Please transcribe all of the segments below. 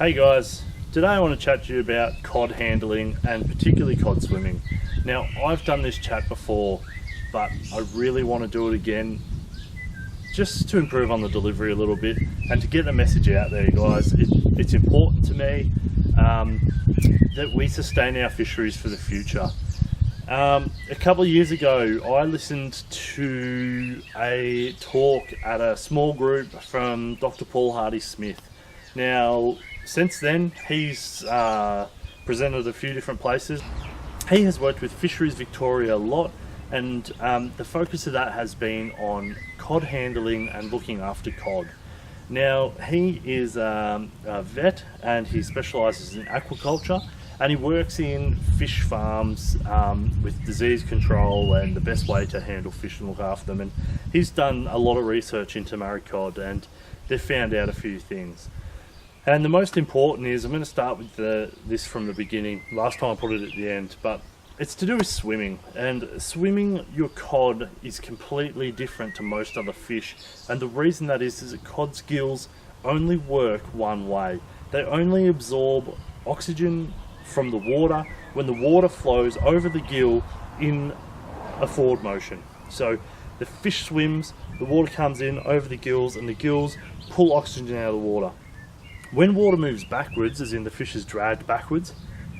Hey guys, today I want to chat to you about cod handling and particularly cod swimming. Now, I've done this chat before, but I really want to do it again just to improve on the delivery a little bit and to get the message out there, guys. It's important to me that we sustain our fisheries for the future. A couple of years ago, I listened to a talk at a small group from Dr. Paul Hardy-Smith. Now, since then, he's presented a few different places. He has worked with Fisheries Victoria a lot, and the focus of that has been on cod handling and looking after cod. Now, he is a vet and he specialises in aquaculture, and he works in fish farms with disease control and the best way to handle fish and look after them. And he's done a lot of research into Murray cod, and they've found out a few things. And the most important is, I'm going to start with this from the beginning. Last time I put it at the end, but it's to do with swimming. And swimming your cod is completely different to most other fish. And the reason that is that cod's gills only work one way. They only absorb oxygen from the water when the water flows over the gill in a forward motion. So the fish swims, the water comes in over the gills, and the gills pull oxygen out of the water. When water moves backwards, as in the fish is dragged backwards,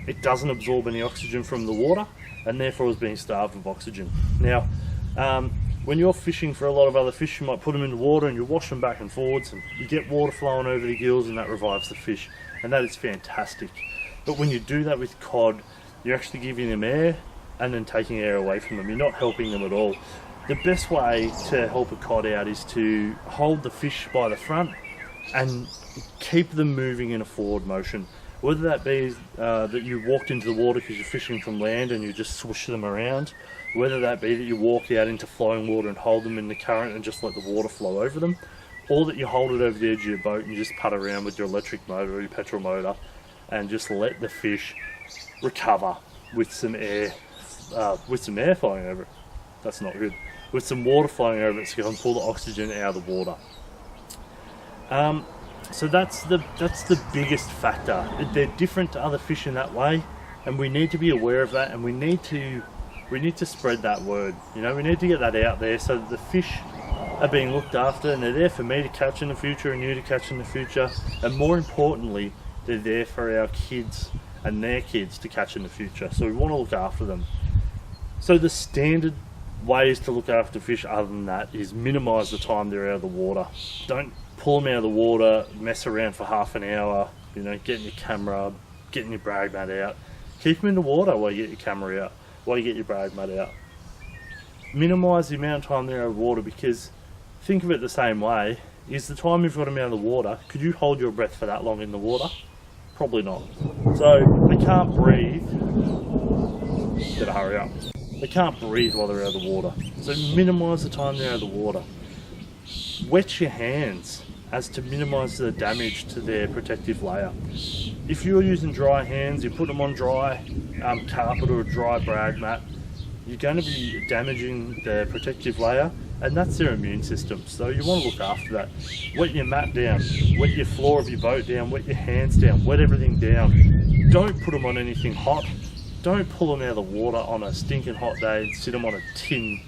it doesn't absorb any oxygen from the water and therefore is being starved of oxygen. Now, when you're fishing for a lot of other fish, you might put them in the water and you wash them back and forwards, and you get water flowing over the gills, and that revives the fish, and that is fantastic. But when you do that with cod, you're actually giving them air and then taking air away from them. You're not helping them at all. The best way to help a cod out is to hold the fish by the front and keep them moving in a forward motion. Whether that be that you walked into the water because you're fishing from land and you just swoosh them around, whether that be that you walk out into flowing water and hold them in the current and just let the water flow over them, or that you hold it over the edge of your boat and you just putt around with your electric motor or your petrol motor and just let the fish recover with some air flowing over it. That's not good. With some water flowing over it so you can pull the oxygen out of the water. So that's the biggest factor. They're different to other fish in that way, and we need to be aware of that, and we need to spread that word. You know, we need to get that out there so that the fish are being looked after, and they're there for me to catch in the future and you to catch in the future, and more importantly, they're there for our kids and their kids to catch in the future. So we want to look after them. So the standard ways to look after fish other than that is minimise the time they're out of the water. Don't pull them out of the water, mess around for half an hour, getting your camera, getting your brag mat out. Keep them in the water while you get your camera out, while you get your brag mat out. Minimise the amount of time they're out of water, because think of it the same way, is the time you've got them out of the water, could you hold your breath for that long in the water? Probably not. So they can't breathe. Better hurry up. They can't breathe while they're out of the water. So minimise the time they're out of the water. Wet your hands as to minimise the damage to their protective layer. If you're using dry hands, you put them on dry carpet or a dry brag mat, you're going to be damaging the protective layer, and that's their immune system. So you want to look after that. Wet your mat down, wet your floor of your boat down, wet your hands down, wet everything down. Don't put them on anything hot. Don't pull them out of the water on a stinking hot day and sit them on a tin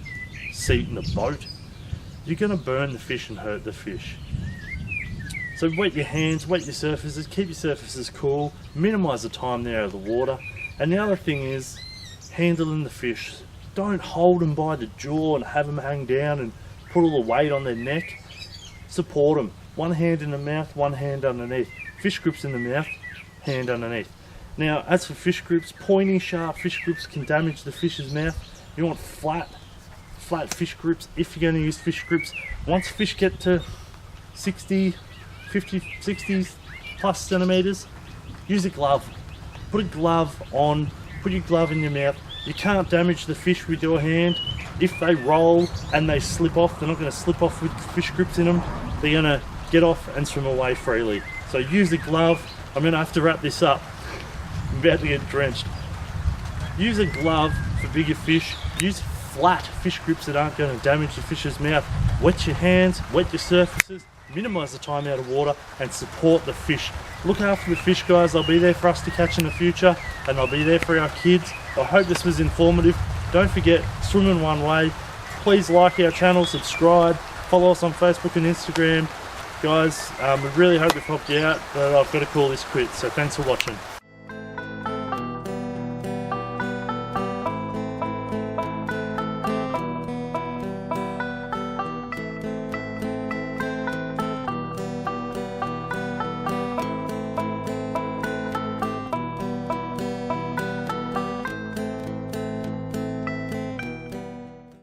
seat in the boat. You're going to burn the fish and hurt the fish. So wet your hands, wet your surfaces, keep your surfaces cool, minimise the time they're out of the water. And the other thing is handling the fish. Don't hold them by the jaw and have them hang down and put all the weight on their neck. Support them. One hand in the mouth, one hand underneath. Fish grips in the mouth, hand underneath. Now, as for fish grips, pointy, sharp fish grips can damage the fish's mouth. You want flat fish grips if you're going to use fish grips. Once fish get to 60 plus centimeters, use a glove. Put a glove on, put your glove in your mouth. You can't damage the fish with your hand. If they roll and they slip off, they're not going to slip off with fish grips in them. They're going to get off and swim away freely. So use a glove. I'm going to have to wrap this up. I'm about to get drenched. Use a glove for bigger fish. Use flat fish grips that aren't going to damage the fish's mouth. Wet your hands, wet your surfaces, minimise the time out of water and support the fish. Look after the fish, guys. They'll be there for us to catch in the future, and they'll be there for our kids. I hope this was informative. Don't forget, swimming one way. Please like our channel, subscribe, follow us on Facebook and Instagram. Guys, we really hope we've helped you out, but I've got to call this quits. So thanks for watching.